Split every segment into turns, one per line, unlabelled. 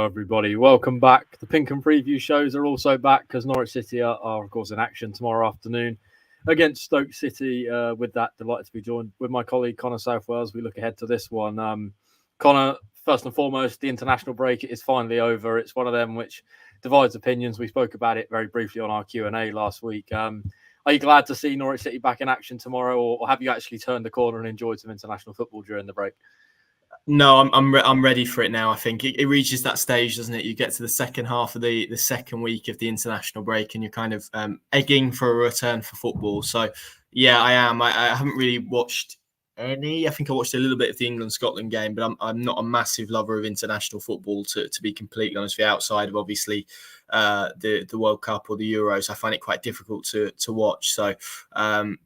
Hello, everybody. Welcome back. The Pink and Preview shows are also back because Norwich City are, of course, in action tomorrow afternoon against Stoke City. With that, delighted to be joined with my colleague Connor Southwell as we look ahead to this one. Connor, first and foremost, the international break is finally over. It's one of them which divides opinions. We spoke about it very briefly on our Q&A last week. Are you glad to see Norwich City back in action tomorrow, or have you actually turned the corner and enjoyed some international football during the break?
No, I'm ready for it now. I think it reaches that stage, doesn't it? You get to the second half of the second week of the international break, and you're kind of egging for a return for football. So, yeah, I am. I haven't really watched any. I think I watched a little bit of the England-Scotland game, but I'm not a massive lover of international football, to be completely honest with you, outside of obviously the World Cup or the Euros. I find it quite difficult to watch. So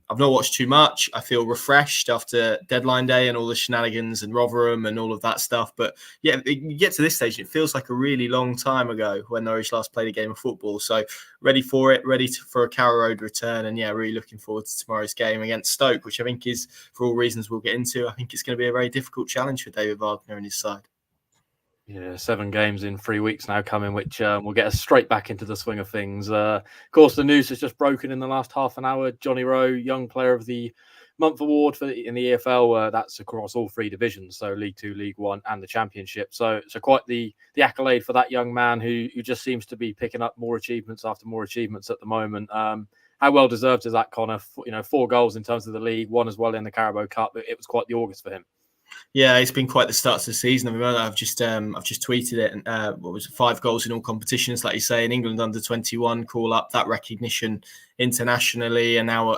I've not watched too much. I feel refreshed after deadline day and all the shenanigans and Rotherham and all of that stuff. But yeah, you get to this stage, it feels like a really long time ago when Norwich last played a game of football. So ready for it, for a Carrow Road return. And yeah, really looking forward to tomorrow's game against Stoke, which I think is, for all reasons we'll get into, I think it's going to be a very difficult challenge for David Wagner and his side.
Yeah, 7 games in 3 weeks now coming, which will get us straight back into the swing of things. Of course, the news has just broken in the last half an hour. Johnny Rowe, Young Player of the Month award in the EFL. That's across all 3 divisions, so League 2, League 1 and the Championship. So quite the accolade for that young man who just seems to be picking up more achievements after more achievements at the moment. How well deserved is that, Connor? 4 goals in terms of the league, 1 as well in the Carabao Cup. It was quite the August for him.
Yeah, it's been quite the start to the season. I mean, I've just tweeted it. And what was it, 5 goals in all competitions, like you say, in England under 21 call up, that recognition internationally, and now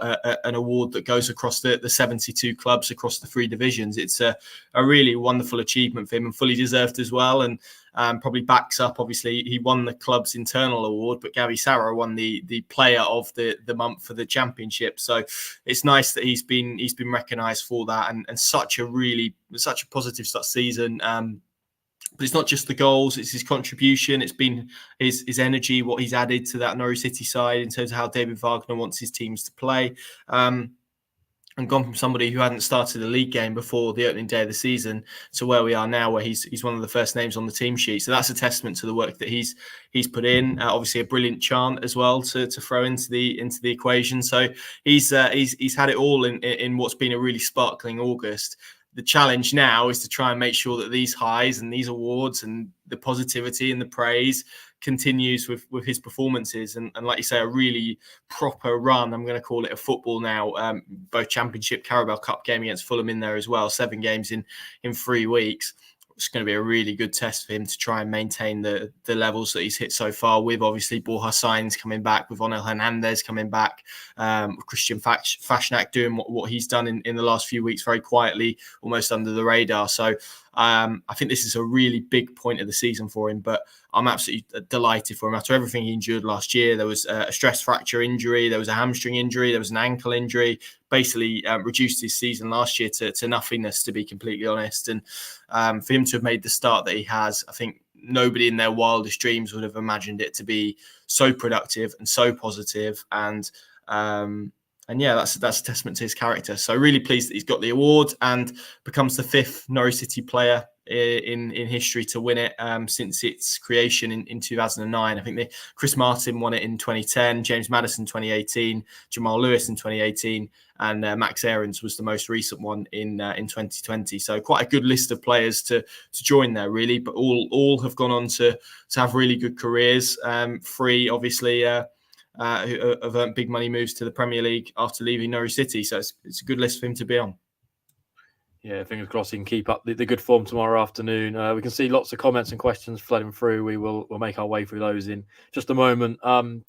an award that goes across the 72 clubs across the 3 divisions. It's a really wonderful achievement for him and fully deserved as well. And probably backs up, obviously, he won the club's internal award, but Gabby Sarra won the player of the month for the Championship. So it's nice that he's been recognised for that, and such a positive start season. But it's not just the goals, it's his contribution, it's been his energy, what he's added to that Norwich City side in terms of how David Wagner wants his teams to play. And gone from somebody who hadn't started a league game before the opening day of the season to where we are now, where he's one of the first names on the team sheet. So that's a testament to the work that he's put in. Obviously, a brilliant chant as well to throw into the equation. So he's had it all in what's been a really sparkling August. The challenge now is to try and make sure that these highs and these awards and the positivity and the praise continues with his performances, and like you say, a really proper run. I'm going to call it a football now. Both Championship, Carabao Cup game against Fulham in there as well. 7 games in 3 weeks. It's going to be a really good test for him to try and maintain the levels that he's hit so far, with obviously Borja Sainz coming back, with Onel Hernandez coming back, Christian Fashnak doing what he's done in the last few weeks very quietly, almost under the radar. So I think this is a really big point of the season for him, but I'm absolutely delighted for him. After everything he endured last year, there was a stress fracture injury, there was a hamstring injury, there was an ankle injury, basically reduced his season last year to nothingness, to be completely honest. And for him to have made the start that he has, I think nobody in their wildest dreams would have imagined it to be so productive and so positive. And yeah, that's a testament to his character. So really pleased that he's got the award and becomes the 5th Norwich City player in history to win it since its creation in 2009. I think Chris Martin won it in 2010, James Maddison 2018, Jamal Lewis in 2018, and Max Aarons was the most recent one in 2020. So quite a good list of players to join there, really. But all have gone on to have really good careers. 3, obviously, who have earned big money moves to the Premier League after leaving Norwich City. So it's a good list for him to be on.
Yeah, fingers crossed he can keep up the good form tomorrow afternoon. We can see lots of comments and questions flooding through. We'll make our way through those in just a moment.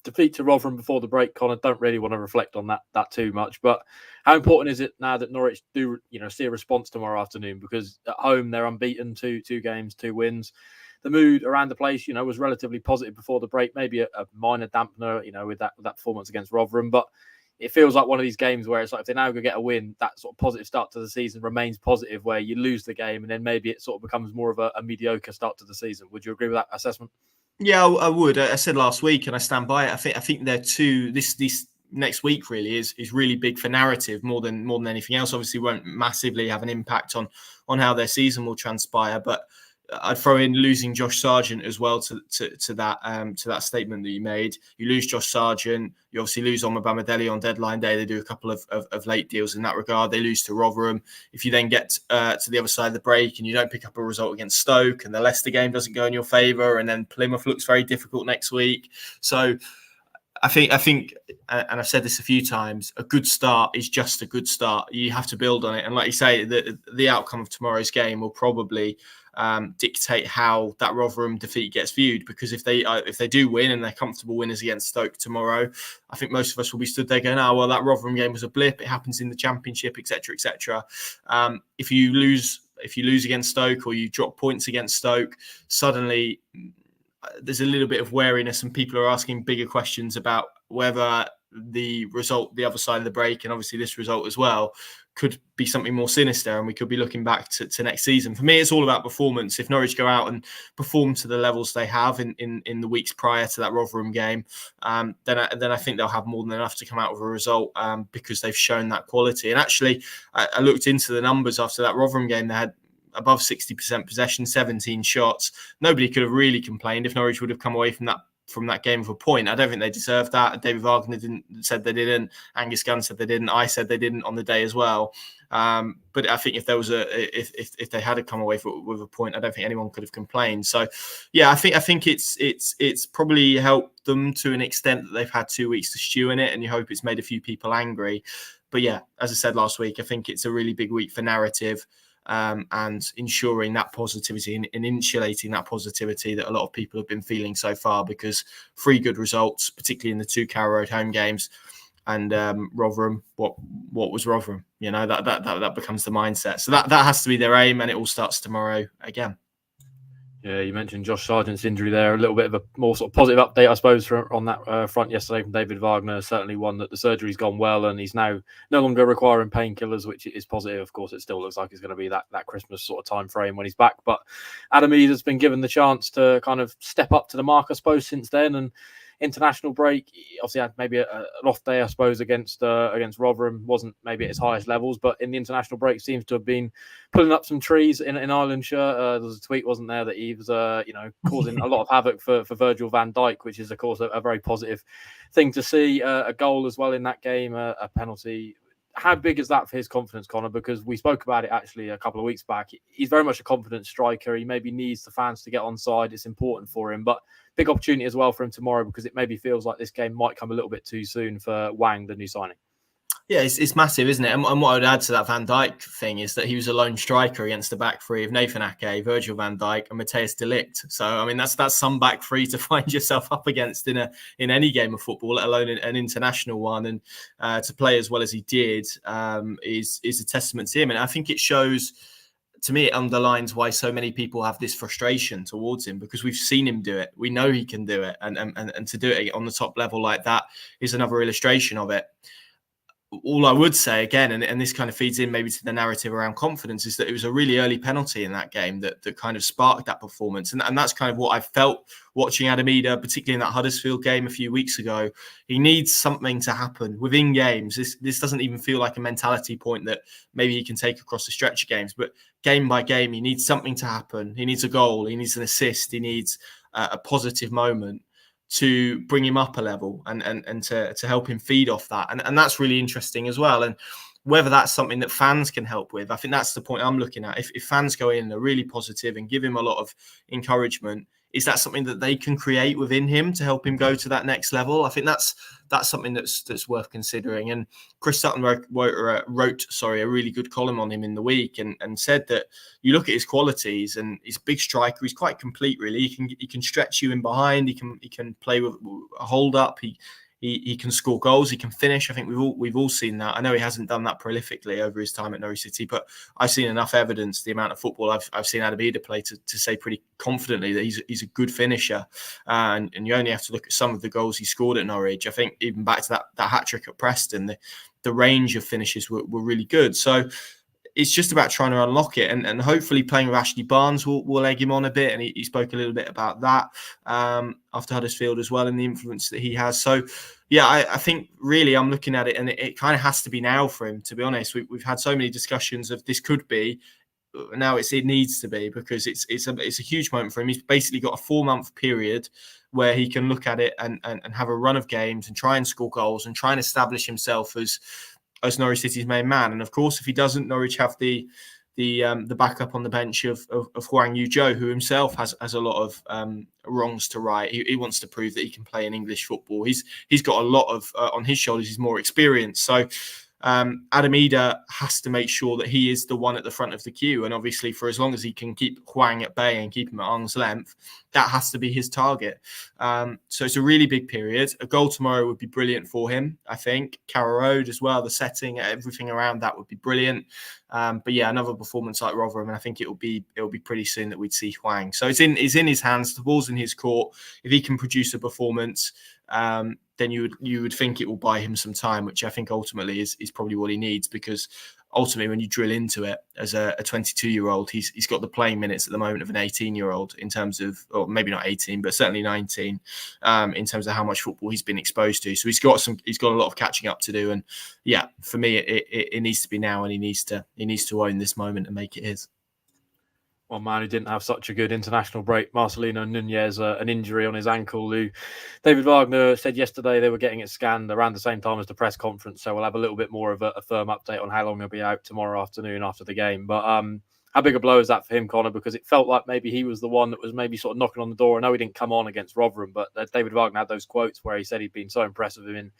Defeat to Rotherham before the break, Connor. Don't really want to reflect on that too much. But how important is it now that Norwich do see a response tomorrow afternoon? Because at home they're unbeaten, two games, 2 wins. The mood around the place, was relatively positive before the break. Maybe a minor dampener, with that performance against Rotherham, but it feels like one of these games where it's like if they now go get a win, that sort of positive start to the season remains positive, where you lose the game and then maybe it sort of becomes more of a mediocre start to the season. Would you agree with that assessment?
Yeah, I would. I said last week, and I stand by it. I think they're this next week really is really big for narrative more than anything else. Obviously, won't massively have an impact on how their season will transpire, but I'd throw in losing Josh Sargent as well to that statement that you made. You lose Josh Sargent, you obviously lose Omobamidele on deadline day. They do a couple of late deals in that regard. They lose to Rotherham. If you then get to the other side of the break and you don't pick up a result against Stoke, and the Leicester game doesn't go in your favour, and then Plymouth looks very difficult next week. So I think, and I've said this a few times, a good start is just a good start. You have to build on it, and like you say, the outcome of tomorrow's game will probably dictate how that Rotherham defeat gets viewed. Because if they do win and they're comfortable winners against Stoke tomorrow, I think most of us will be stood there going, "Oh well, that Rotherham game was a blip. It happens in the Championship, etc., etc." If you lose against Stoke, or you drop points against Stoke, suddenly there's a little bit of wariness, and people are asking bigger questions about whether the result, the other side of the break, and obviously this result as well, could be something more sinister, and we could be looking back to next season. For me, it's all about performance. If Norwich go out and perform to the levels they have in the weeks prior to that Rotherham game, then I think they'll have more than enough to come out with a result, because they've shown that quality. And actually, I looked into the numbers after that Rotherham game. They had above 60% possession, 17 shots. Nobody could have really complained if Norwich would have come away from that game with a point. I don't think they deserved that. David Wagner said they didn't. Angus Gunn said they didn't. I said they didn't on the day as well. But I think if there was if they had come away with a point, I don't think anyone could have complained. So, yeah, I think it's probably helped them to an extent that they've had 2 weeks to stew in it, and you hope it's made a few people angry. But yeah, as I said last week, I think it's a really big week for narrative. And ensuring that positivity and insulating that positivity that a lot of people have been feeling so far, because 3 good results, particularly in the 2 Carrow Road home games, and Rotherham. What was Rotherham? You know, that becomes the mindset. So that has to be their aim, and it all starts tomorrow again.
Yeah, you mentioned Josh Sargent's injury there. A little bit of a more sort of positive update, I suppose, on that front yesterday from David Wagner. Certainly one that the surgery's gone well, and he's now no longer requiring painkillers, which is positive. Of course, it still looks like it's going to be that Christmas sort of time frame when he's back. But Adam Idah's been given the chance to kind of step up to the mark, I suppose, since then. And international break, obviously had maybe an off day, I suppose, against Rotherham. Wasn't maybe at his highest levels, but in the international break seems to have been pulling up some trees in Irelandshire. There was a tweet, wasn't there, that he was causing a lot of havoc for Virgil van Dijk, which is of course a very positive thing to see. A goal as well in that game, a penalty. How big is that for his confidence, Connor? Because we spoke about it actually a couple of weeks back. He's very much a confident striker. He maybe needs the fans to get on side. It's important for him, but big opportunity as well for him tomorrow, because it maybe feels like this game might come a little bit too soon for Wang, the new signing.
Yeah, it's massive, isn't it? And what I would add to that Van Dijk thing is that he was a lone striker against the back three of Nathan Ake, Virgil van Dijk, and Matthijs de Ligt. So, I mean, that's some back three to find yourself up against in any game of football, let alone an international one. And to play as well as he did is a testament to him. And I think it shows, to me, it underlines why so many people have this frustration towards him, because we've seen him do it. We know he can do it. And to do it on the top level like that is another illustration of it. All I would say again, and this kind of feeds in maybe to the narrative around confidence, is that it was a really early penalty in that game that kind of sparked that performance. And that's kind of what I felt watching Adam Idah, particularly in that Huddersfield game a few weeks ago. He needs something to happen within games. This doesn't even feel like a mentality point that maybe he can take across the stretch of games, but game by game, he needs something to happen. He needs a goal. He needs an assist. He needs a positive moment to bring him up a level and to help him feed off that. And that's really interesting as well. And whether that's something that fans can help with, I think that's the point I'm looking at. If fans go in and are really positive and give him a lot of encouragement, is that something that they can create within him to help him go to that next level? I think that's something that's worth considering. And Chris Sutton wrote a really good column on him in the week and said that you look at his qualities, and he's a big striker. He's quite complete, really. He can stretch you in behind. He can play with a hold up. He can score goals. He can finish. I think we've all seen that. I know he hasn't done that prolifically over his time at Norwich City, but I've seen enough evidence, the amount of football I've seen Adam Idah play, to say pretty confidently that he's a good finisher. And you only have to look at some of the goals he scored at Norwich. I think even back to that hat trick at Preston, the range of finishes were really good. So it's just about trying to unlock it, and hopefully playing with Ashley Barnes will egg him on a bit. And he spoke a little bit about that after Huddersfield as well, and the influence that he has. So, yeah, I think really I'm looking at it, and it kind of has to be now for him, to be honest. We've had so many discussions of this could be. now it needs to be, because it's a huge moment for him. He's basically got a 4-month period where he can look at it and have a run of games and try and score goals and try and establish himself as Norwich City's main man. And of course, if he doesn't, Norwich have the backup on the bench of Hwang Yu-jo, who himself has a lot of wrongs to right. He wants to prove that he can play in English football. He's got a lot of on his shoulders. He's more experienced. So Adam Idah has to make sure that he is the one at the front of the queue. And obviously, for as long as he can keep Hwang at bay and keep him at arm's length, that has to be his target. So it's a really big period. A goal tomorrow would be brilliant for him, I think. Carrow Road as well, the setting, everything around that would be brilliant. But yeah, another performance like Rotherham, and I think it will be pretty soon that we'd see Hwang. So it's in his hands. The ball's in his court. If he can produce a performance, then you would think it will buy him some time, which I think ultimately is probably what he needs, because ultimately when you drill into it as a 22-year-old, he's got the playing minutes at the moment of an 18-year-old in terms of, or maybe not 18, but certainly 19, in terms of how much football he's been exposed to. So he's got a lot of catching up to do. And yeah, for me, it needs to be now, and he needs to own this moment and make it his.
One man who didn't have such a good international break, Marcelino Nunez, an injury on his ankle, who David Wagner said yesterday they were getting it scanned around the same time as the press conference. So we'll have a little bit more of a firm update on how long he'll be out tomorrow afternoon after the game. But how big a blow is that for him, Connor? Because it felt like maybe he was the one that was maybe sort of knocking on the door. I know he didn't come on against Rotherham, but David Wagner had those quotes where he said he'd been so impressed with him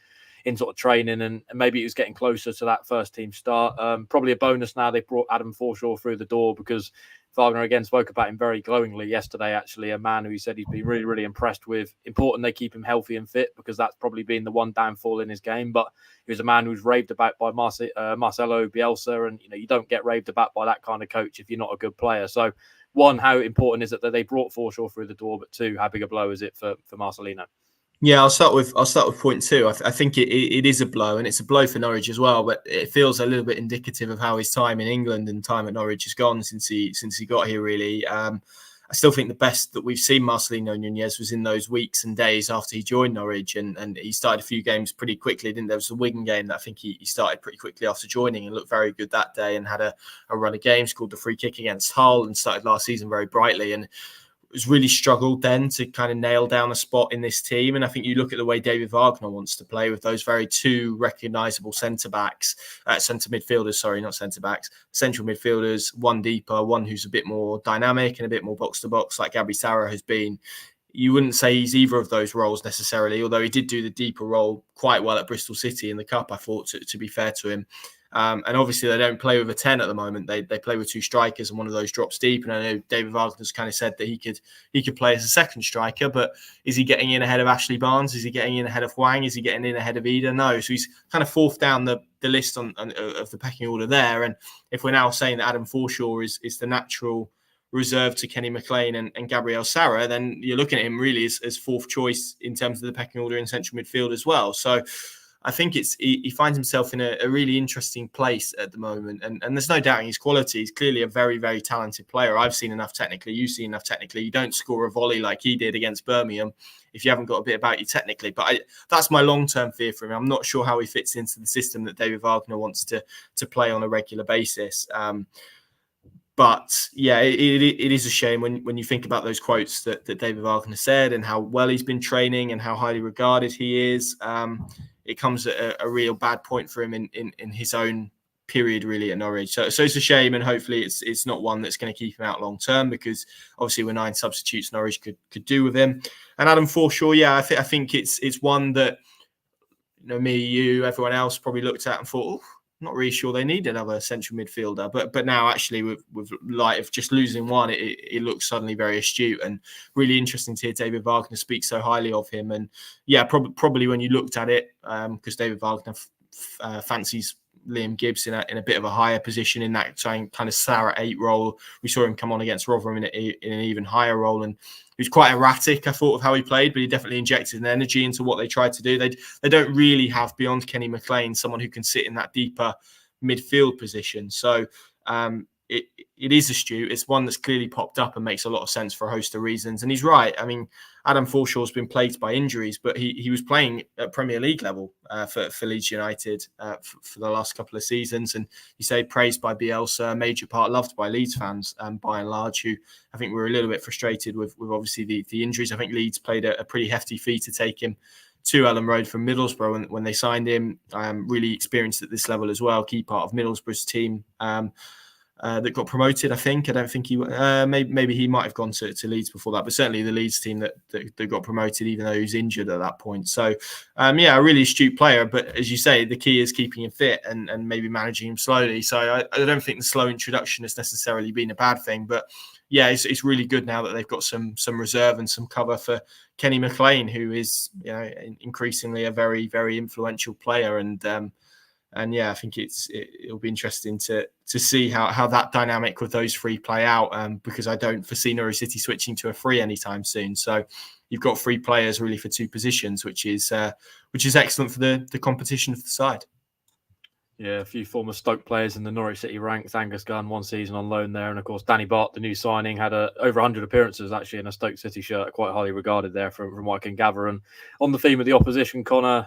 in sort of training, and maybe he was getting closer to that first team start. Probably a bonus now they brought Adam Forshaw through the door, because Wagner again spoke about him very glowingly yesterday, actually, a man who he said he's been really, really impressed with. Important they keep him healthy and fit, because that's probably been the one downfall in his game. But he was a man who's raved about by Marcelo Bielsa, and you don't get raved about by that kind of coach if you're not a good player. So one, how important is it that they brought Forshaw through the door? But two, how big a blow is it for Marcelino?
Yeah, I'll start with point two. I think it is a blow, and it's a blow for Norwich as well. But it feels a little bit indicative of how his time in England and time at Norwich has gone since he got here. Really, I still think the best that we've seen Marcelino Nunez was in those weeks and days after he joined Norwich, and he started a few games pretty quickly. There was the Wigan game that I think he started pretty quickly after joining and looked very good that day, and had a run of games, called the free kick against Hull, and started last season very brightly, and was really struggled then to kind of nail down a spot in this team. And I think you look at the way David Wagner wants to play with those very two recognisable centre midfielders, not centre backs, central midfielders, one deeper, one who's a bit more dynamic and a bit more box to box, like Gabby Sarah has been. You wouldn't say he's either of those roles necessarily, although he did do the deeper role quite well at Bristol City in the Cup, I thought, to be fair to him. And obviously they don't play with a 10 at the moment. They play with two strikers, and one of those drops deep. And I know David Wagner's kind of said that he could play as a second striker, but is he getting in ahead of Ashley Barnes? Is he getting in ahead of Hwang? Is he getting in ahead of Idah? No. So he's kind of fourth down the list of the pecking order there. And if we're now saying that Adam Forshaw is the natural reserve to Kenny McLean and Gabriel Sara, then you're looking at him really as fourth choice in terms of the pecking order in central midfield as well. So I think he finds himself in a really interesting place at the moment, and there's no doubting his quality. He's clearly a very, very talented player. I've seen enough technically. You've seen enough technically. You don't score a volley like he did against Birmingham if you haven't got a bit about you technically. But that's my long-term fear for him. I'm not sure how he fits into the system that David Wagner wants to play on a regular basis. But yeah, it is a shame when you think about those quotes that David Wagner said, and how well he's been training and how highly regarded he is. It comes at a real bad point for him in his own period, really, at Norwich. So it's a shame, and hopefully it's not one that's going to keep him out long term, because obviously with 9 substitutes Norwich could do with him. And Adam Forshaw, yeah, I think it's one that, me, you, everyone else probably looked at and thought, not really sure they need another central midfielder, but now actually with light of just losing one, it looks suddenly very astute, and really interesting to hear David Wagner speak so highly of him. And yeah, probably when you looked at it, because David Wagner fancies Liam Gibbs in a bit of a higher position in that kind of Sarah 8 role. We saw him come on against Rotherham in an even higher role, and he was quite erratic, I thought, of how he played, but he definitely injected an energy into what they tried to do. They don't really have, beyond Kenny McLean, someone who can sit in that deeper midfield position. So it is astute. It's one that's clearly popped up and makes a lot of sense for a host of reasons. And he's right. I mean, Adam Forshaw's been plagued by injuries, but he was playing at Premier League level for Leeds United for the last couple of seasons. And you say praised by Bielsa, a major part loved by Leeds fans by and large, who I think were a little bit frustrated with obviously the injuries. I think Leeds played a pretty hefty fee to take him to Ellen Road from Middlesbrough when they signed him. Really experienced at this level as well, key part of Middlesbrough's team. That got promoted, I think. I don't think he maybe he might have gone to Leeds before that, but certainly the Leeds team that got promoted, even though he was injured at that point. So, a really astute player. But as you say, the key is keeping him fit and maybe managing him slowly. So I don't think the slow introduction has necessarily been a bad thing. But yeah, it's really good now that they've got some reserve and some cover for Kenny McLean, who is increasingly a very, very influential player. And yeah, I think it'll be interesting to see how that dynamic with those three play out, because I don't foresee Norwich City switching to a free anytime soon. So you've got three players really for two positions, which is excellent for the competition of the side.
Yeah, a few former Stoke players in the Norwich City ranks. Angus Gunn, 1 season on loan there. And of course, Danny Bart, the new signing, had over 100 appearances actually in a Stoke City shirt, quite highly regarded there from what I can gather. And on the theme of the opposition, Connor,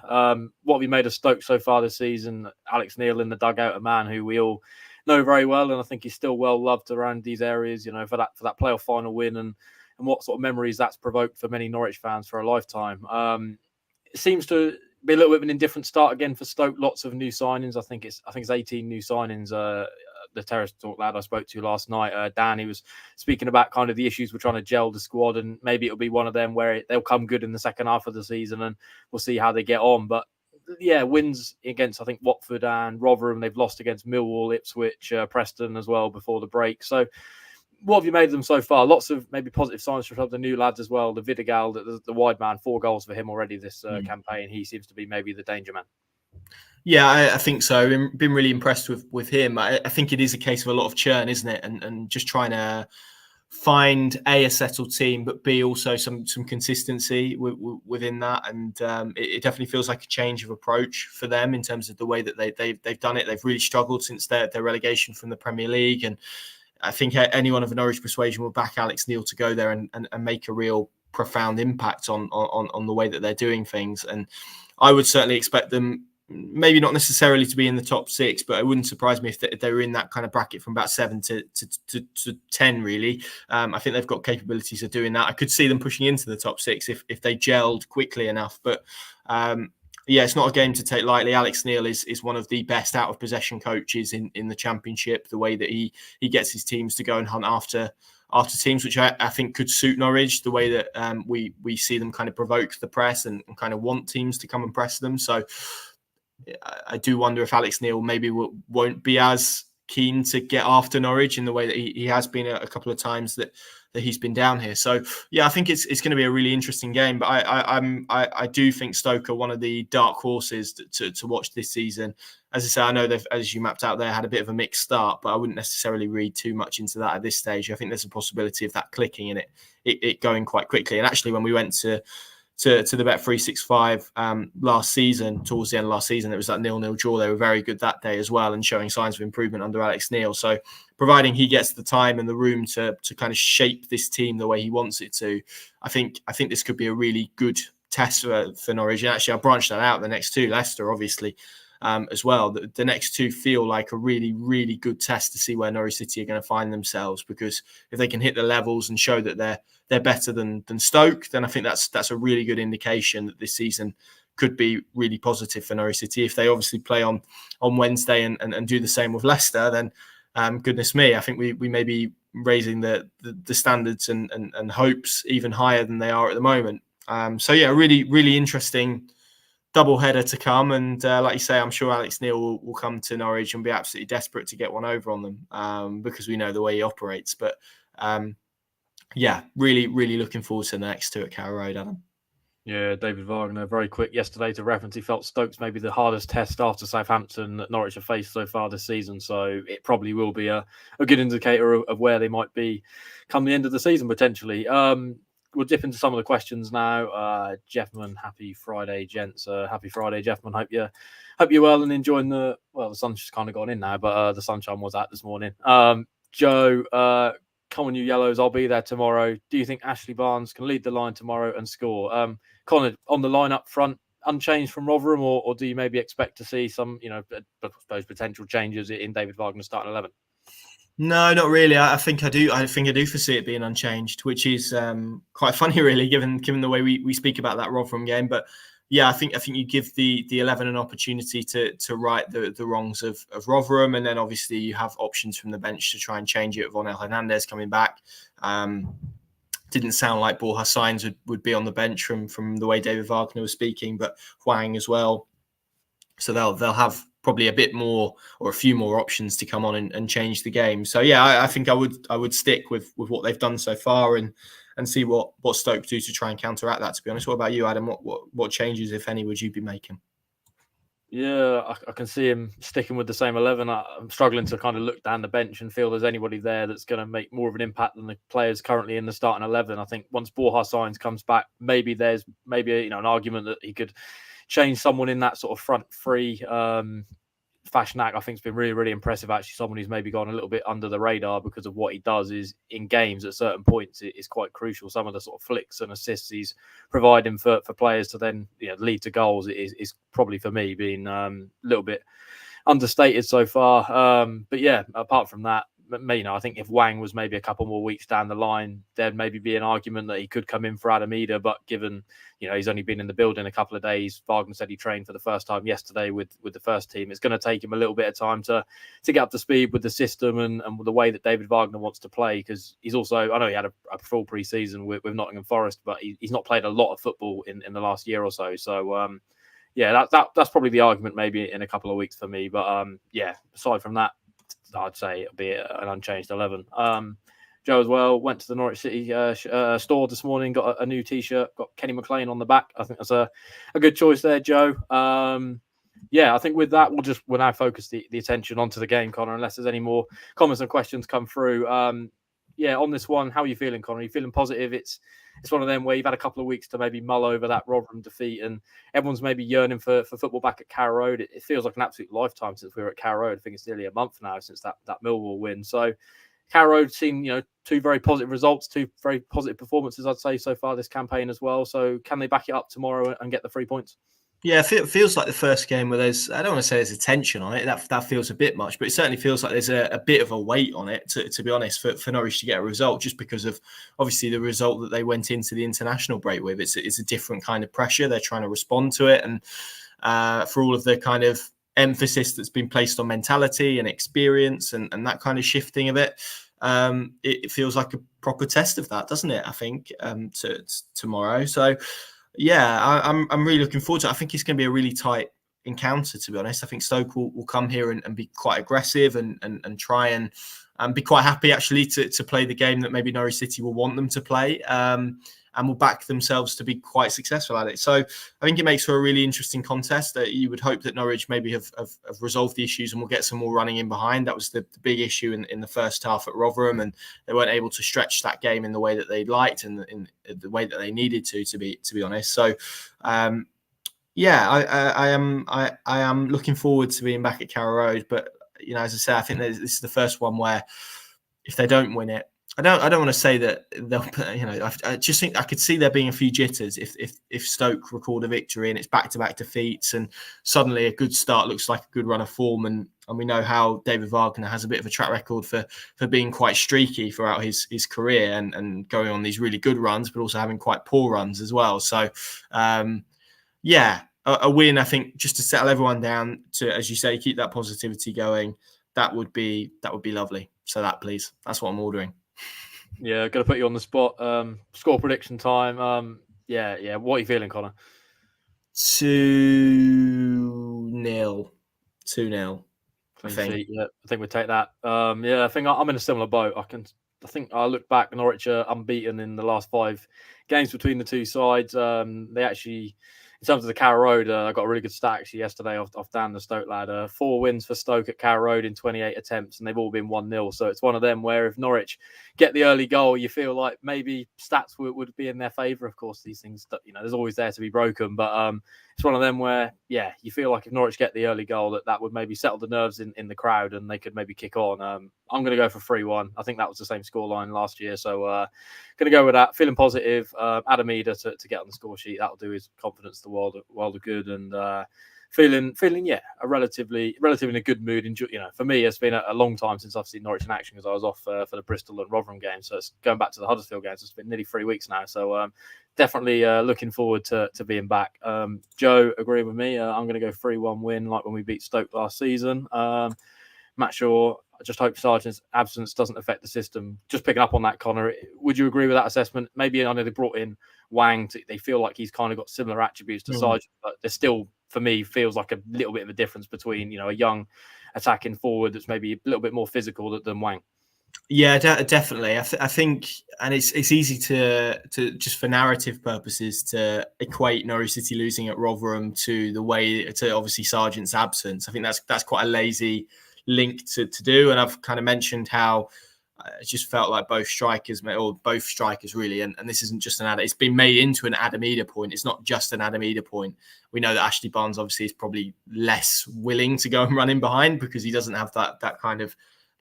what have you made of Stoke so far this season? Alex Neil in the dugout, a man who we all know very well. And I think he's still well loved around these areas, for that playoff final win and what sort of memories that's provoked for many Norwich fans for a lifetime. It seems to be a little bit of an indifferent start again for Stoke. Lots of new signings. I think it's 18 new signings. The Terrace Talk lad I spoke to last night, Dan, he was speaking about kind of the issues we're trying to gel the squad, and maybe it'll be one of them where they'll come good in the second half of the season, and we'll see how they get on. But yeah, wins against I think Watford and Rotherham. They've lost against Millwall, Ipswich, Preston as well before the break. So what have you made of them so far? Lots of maybe positive signs from the new lads as well. The Vidigal, the wide man, 4 goals for him already this campaign. He seems to be maybe the danger man.
Yeah, I think so. I've been really impressed with him. I think it is a case of a lot of churn, isn't it? And just trying to find a settled team, but B also some consistency within that. And it definitely feels like a change of approach for them in terms of the way that they've done it. They've really struggled since their relegation from the Premier League, and I think anyone of a Norwich persuasion will back Alex Neil to go there and make a real profound impact on the way that they're doing things. And I would certainly expect them, maybe not necessarily to be in the top 6, but it wouldn't surprise me if they were in that kind of bracket from about 7 to 10, really. I think they've got capabilities of doing that. I could see them pushing into the top 6 if they gelled quickly enough. But it's not a game to take lightly. Alex Neil is one of the best out of possession coaches in the Championship. The way that he gets his teams to go and hunt after teams, which I think could suit Norwich. The way that we see them kind of provoke the press and kind of want teams to come and press them. So I do wonder if Alex Neil maybe won't be as keen to get after Norwich in the way that he has been a couple of times that he's been down here. So yeah, I think it's going to be a really interesting game. But I do think Stoke are one of the dark horses to watch this season. As I say, I know they've, as you mapped out there, had a bit of a mixed start, but I wouldn't necessarily read too much into that at this stage. I think there's a possibility of that clicking and it going quite quickly. And actually, when we went to the Bet365 last season, towards the end of last season, it was that 0-0 draw. They were very good that day as well and showing signs of improvement under Alex Neil. So providing he gets the time and the room to kind of shape this team the way he wants it to, I think this could be a really good test for Norwich. And actually, I'll branch that out. The next two, Leicester, obviously, as well. The next two feel like a really, really good test to see where Norwich City are going to find themselves, because if they can hit the levels and show that they're better than Stoke, then I think that's a really good indication that this season could be really positive for Norwich City. If they obviously play on Wednesday and do the same with Leicester, then goodness me, I think we may be raising the standards and hopes even higher than they are at the moment. So yeah, really, really interesting double header to come, and like you say, I'm sure Alex Neil will come to Norwich and be absolutely desperate to get one over on them, because we know the way he operates. But really, really looking forward to the next two at Carrow Road, Adam.
Yeah, David Wagner, very quick yesterday to reference. He felt Stoke's maybe the hardest test after Southampton that Norwich have faced so far this season. So it probably will be a good indicator of where they might be come the end of the season, potentially. We'll dip into some of the questions now. Jeffman, happy Friday, gents. Happy Friday, Jeffman. Hope you're well and enjoying the sun's just kind of gone in now, but the sunshine was out this morning. Joe, come on, you yellows, I'll be there tomorrow. Do you think Ashley Barnes can lead the line tomorrow and score? Connor, on the line up front, unchanged from Rotherham, or do you maybe expect to see some, I suppose potential changes in David Wagner's starting 11?
No, not really. I think I do. I think I do foresee it being unchanged, which is quite funny, really, given the way we speak about that Rotherham game. But yeah, I think you give the 11 an opportunity to right the wrongs of Rotherham, and then obviously you have options from the bench to try and change it. Vonel Hernandez coming back. Didn't sound like Borja Sainz would be on the bench from the way David Wagner was speaking, but Hwang as well. So they'll have probably a bit more or a few more options to come on and change the game. So yeah, I think I would stick with what they've done so far and see what Stoke do to try and counteract that. To be honest, what about you, Adam? What changes, if any, would you be making?
Yeah, I can see him sticking with the same 11. I'm struggling to kind of look down the bench and feel there's anybody there that's going to make more of an impact than the players currently in the starting 11. I think once Borja Sainz comes back, maybe there's an argument that he could change someone in that sort of front three. Fashnak, I think, has been really, really impressive. Actually, someone who's maybe gone a little bit under the radar because of what he does is in games at certain points it is quite crucial. Some of the sort of flicks and assists he's providing for players to then lead to goals is probably for me being a little bit understated so far. But yeah, apart from that, I think if Wang was maybe a couple more weeks down the line, there'd maybe be an argument that he could come in for Adam Idah. But given he's only been in the building a couple of days, Wagner said he trained for the first time yesterday with the first team. It's going to take him a little bit of time to get up to speed with the system and the way that David Wagner wants to play, because he's also, I know he had a full pre-season with Nottingham Forest, but he's not played a lot of football in the last year or so. So yeah, that's probably the argument maybe in a couple of weeks for me. But yeah, aside from that, I'd say it'll be an unchanged 11. Joe as well went to the Norwich City store this morning, got a new T-shirt, got Kenny McLean on the back. I think that's a good choice there, Joe. Yeah, I think with that we'll now focus the attention onto the game, Connor. Unless there's any more comments and questions come through. Yeah, on this one, how are you feeling, Connor? Are you feeling positive? It's one of them where you've had a couple of weeks to maybe mull over that Rotherham defeat, and everyone's maybe yearning for football back at Carrow Road. It feels like an absolute lifetime since we were at Carrow Road. I think it's nearly a month now since that Millwall win. So Carrow Road seen two very positive results, two very positive performances, I'd say, so far this campaign as well. So can they back it up tomorrow and get the 3 points?
Yeah, it feels like the first game where there's, I don't want to say there's a tension on it. That feels a bit much, but it certainly feels like there's a bit of a weight on it, to be honest, for Norwich to get a result, just because of obviously the result that they went into the international break with. It's a different kind of pressure. They're trying to respond to it. And for all of the kind of emphasis that's been placed on mentality and experience and that kind of shifting of it, it feels like a proper test of that, doesn't it? I think tomorrow. So yeah, I'm really looking forward to it. I think it's going to be a really tight encounter, to be honest. I think Stoke will come here and be quite aggressive and try and be quite happy actually to play the game that maybe Norwich City will want them to play, and will back themselves to be quite successful at it. So I think it makes for a really interesting contest. That you would hope that Norwich maybe have resolved the issues and will get some more running in behind. That was the big issue in the first half at Rotherham, and they weren't able to stretch that game in the way that they'd liked and in the way that they needed to be honest. So yeah, I am looking forward to being back at Carrow Road. But as I say, I think this is the first one where if they don't win it, I don't want to say that they'll. I just think I could see there being a few jitters if Stoke record a victory and it's back-to-back defeats and suddenly a good start looks like a good run of form, and we know how David Wagner has a bit of a track record for being quite streaky throughout his career and going on these really good runs, but also having quite poor runs as well. So yeah, a win, I think, just to settle everyone down to, as you say, keep that positivity going. That would be lovely. So that, please, that's what I'm ordering.
Yeah, going to put you on the spot. Score prediction time. Yeah. What are you feeling, Connor?
2-0. 2-0.
I think we'll take that. Yeah, I think I'm in a similar boat. I think I look back, Norwich are unbeaten in the last 5 games between the two sides. They actually, in terms of the Carrow Road, I got a really good stat actually yesterday off Dan the Stoke lad. 4 wins for Stoke at Carrow Road in 28 attempts, and they've all been 1-0. So it's one of them where if Norwich get the early goal, you feel like maybe stats would be in their favour. Of course, these things, there's always there to be broken. But it's one of them where, you feel like if Norwich get the early goal, that would maybe settle the nerves in the crowd and they could maybe kick on. I'm going to go for 3-1. I think that was the same scoreline last year. So going to go with that. Feeling positive. Adam Idah to get on the score sheet. That'll do his confidence the world of good. And feeling a relatively in a good mood. For me, it's been a long time since I've seen Norwich in action because I was off for the Bristol and Rotherham game. So it's going back to the Huddersfield games. It's been nearly 3 weeks now. So definitely looking forward to being back. Joe, agreeing with me. I'm going to go 3-1 win like when we beat Stoke last season. Matt Shaw, I just hope Sargent's absence doesn't affect the system. Just picking up on that, Connor, would you agree with that assessment? Maybe I know they brought in Wang. They feel like he's kind of got similar attributes to Sargent, but there's still, for me, feels like a little bit of a difference between, a young attacking forward that's maybe a little bit more physical than Wang.
Yeah, definitely. I think, and it's easy to just for narrative purposes to equate Norwich City losing at Rotherham to obviously Sargent's absence. I think that's quite a lazy link to do, and I've kind of mentioned how it just felt like both strikers really, and this isn't just it's been made into an Adam Idah point. It's not just an Adam Idah point. We know that Ashley Barnes obviously is probably less willing to go and run in behind because he doesn't have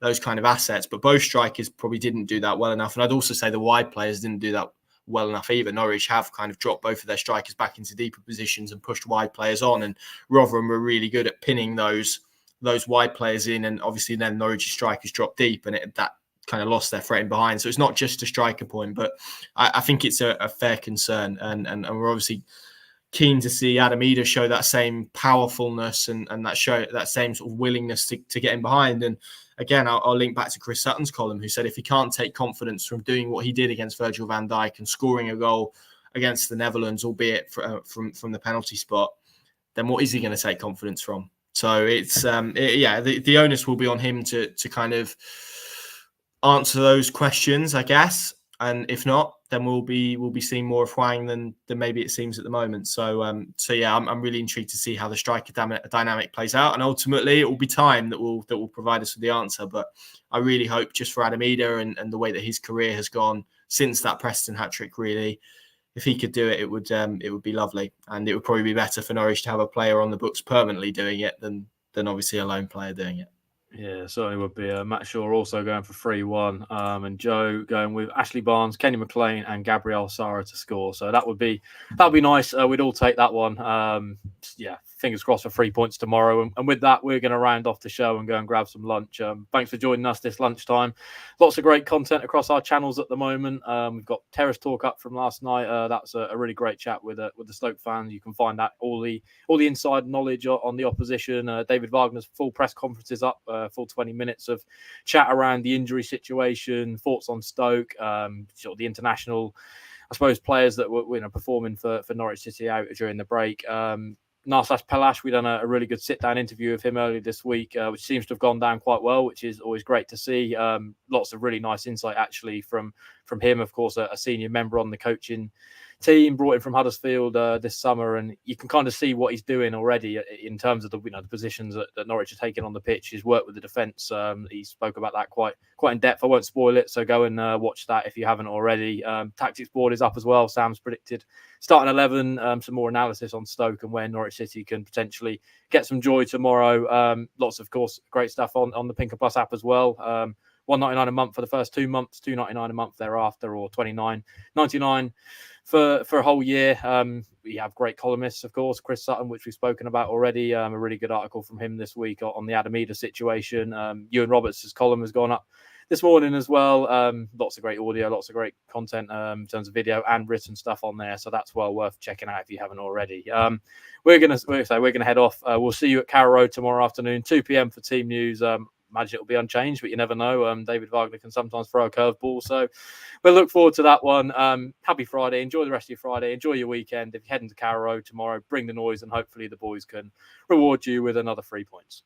those kind of assets, but both strikers probably didn't do that well enough. And I'd also say the wide players didn't do that well enough either. Norwich have kind of dropped both of their strikers back into deeper positions and pushed wide players on, and Rotherham were really good at pinning those wide players in, and obviously then Norwich's strikers dropped deep, and that kind of lost their threat in behind. So it's not just a striker point, but I think it's a fair concern, and we're obviously keen to see Adam Idah show that same powerfulness and that same sort of willingness to get in behind. And again, I'll link back to Chris Sutton's column, who said if he can't take confidence from doing what he did against Virgil van Dijk and scoring a goal against the Netherlands, albeit from the penalty spot, then what is he going to take confidence from? So it's the onus will be on him to kind of answer those questions, I guess. And if not, then we'll be seeing more of Hwang than maybe it seems at the moment. So I'm really intrigued to see how the striker dynamic plays out, and ultimately it will be time that will provide us with the answer. But I really hope, just for Adam Idah and the way that his career has gone since that Preston hat-trick, really, if he could do it, it would be lovely, and it would probably be better for Norwich to have a player on the books permanently doing it than obviously a lone player doing it.
Yeah, certainly would be. Matt Shaw also going for 3-1, and Joe going with Ashley Barnes, Kenny McLean, and Gabriel Sara to score. So that would be nice. We'd all take that one. Fingers crossed for 3 points tomorrow. And with that, we're going to round off the show and go and grab some lunch. Thanks for joining us this lunchtime. Lots of great content across our channels at the moment. We've got Terrace Talk up from last night. That's a really great chat with the Stoke fans. You can find that all the inside knowledge on the opposition. David Wagner's full press conference is up. Full 20 minutes of chat around the injury situation, thoughts on Stoke, sort of the international, I suppose, players that were performing for Norwich City out during the break. Narsas Palash, we done a really good sit-down interview of him earlier this week, which seems to have gone down quite well, which is always great to see. Lots of really nice insight, actually, from him, of course, a senior member on the coaching team, brought in from Huddersfield this summer, and you can kind of see what he's doing already in terms of the positions that Norwich are taking on the pitch. His work with the defence, he spoke about that quite in depth. I won't spoil it, so go and watch that if you haven't already. Tactics board is up as well. Sam's predicted starting 11, some more analysis on Stoke and where Norwich City can potentially get some joy tomorrow. Lots of course great stuff on the Pinker Plus app as well. $1.99 a month for the first 2 months, $2.99 a month thereafter, or $29.99 for a whole year. We have great columnists, of course, Chris Sutton, which we've spoken about already. A really good article from him this week on the Adam Idah situation. Ewan Roberts' column has gone up this morning as well. Lots of great audio, lots of great content in terms of video and written stuff on there. So that's well worth checking out if you haven't already. We're gonna head off. We'll see you at Carrow Road tomorrow afternoon, 2 p.m. for team news. Imagine it'll be unchanged, but you never know. David Wagner can sometimes throw a curveball, so we'll look forward to that one. Happy Friday. Enjoy the rest of your Friday. Enjoy your weekend. If you're heading to Carrow Road tomorrow, bring the noise, and hopefully the boys can reward you with another 3 points.